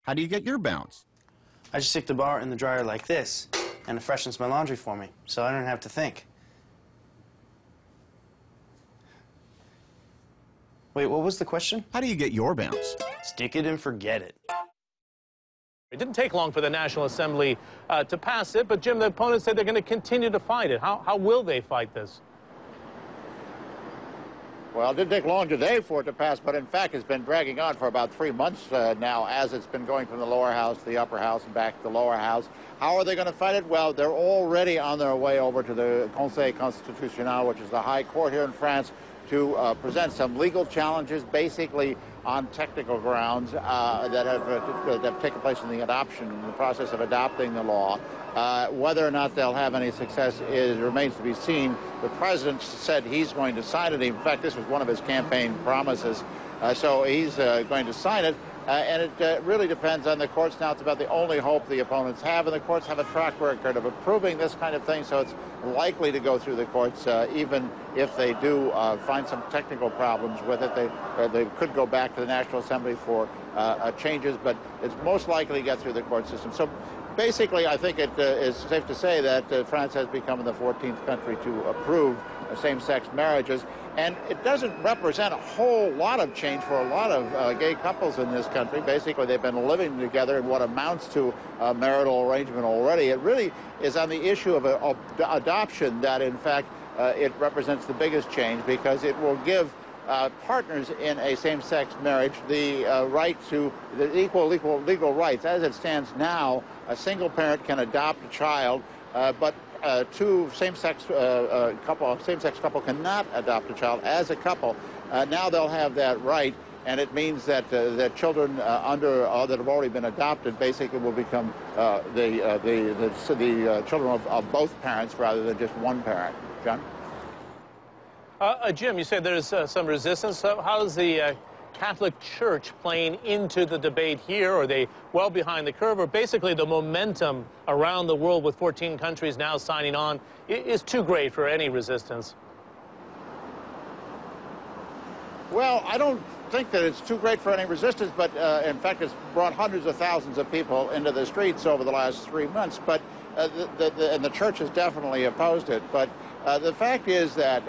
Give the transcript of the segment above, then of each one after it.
How do you get your bounce? I just stick the bar in the dryer like this, and it freshens my laundry for me, so I don't have to think. Wait, what was the question? How do you get your bounce? Stick it and forget it. It didn't take long for the National Assembly to pass it, but Jim, the opponents say they're going to continue to fight it. How will they fight this? Well, it didn't take long today for it to pass, but in fact it's been dragging on for about 3 months now as it's been going from the lower house to the upper house and back to the lower house. How are they going to fight it? Well, they're already on their way over to the Conseil Constitutionnel, which is the high court here in France, to present some legal challenges, basically on technical grounds that have taken place in the process of adopting the law. Whether or not they'll have any success remains to be seen. The president said he's going to sign it. In fact, this was one of his campaign promises. So he's going to sign it. And it really depends on the courts. Now, it's about the only hope the opponents have, and the courts have a track record of approving this kind of thing, so it's likely to go through the courts, even if they do find some technical problems with it. They could go back to the National Assembly for changes, but it's most likely to get through the court system. So basically, I think it is safe to say that France has become the 14th country to approve same-sex marriages, and it doesn't represent a whole lot of change for a lot of gay couples in this country. Basically, they've been living together in what amounts to a marital arrangement already. It really is on the issue of adoption that, in fact, it represents the biggest change, because it will give partners in a same-sex marriage the right to the equal legal rights. As it stands now, a single parent can adopt a child, but two same-sex couple cannot adopt a child as a couple. Now they'll have that right, and it means that that children that have already been adopted basically will become the children of both parents rather than just one parent. John? Jim, you said there's some resistance. So how's the Catholic Church playing into the debate here? Are they well behind the curve? Or basically the momentum around the world with 14 countries now signing on is too great for any resistance? Well, I don't think that it's too great for any resistance, but in fact it's brought hundreds of thousands of people into the streets over the last 3 months. But and the church has definitely opposed it. But the fact is that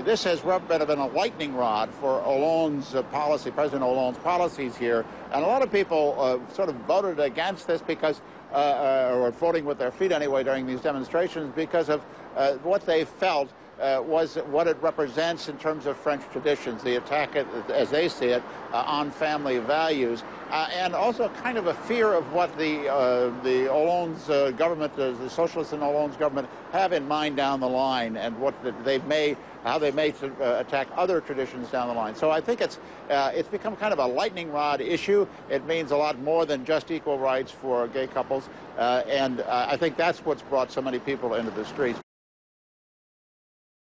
this has been a lightning rod for Hollande's policy, President Hollande's policies here. And a lot of people sort of voted against this because, or voting with their feet anyway during these demonstrations, because of what they felt was what it represents in terms of French traditions, the attack, as they see it, on family values, and also kind of a fear of what the Hollande's government, the socialists in Hollande's government, have in mind down the line, and what how they may attack other traditions down the line. So I think it's become kind of a lightning rod issue. It means a lot more than just equal rights for gay couples, and I think that's what's brought so many people into the streets.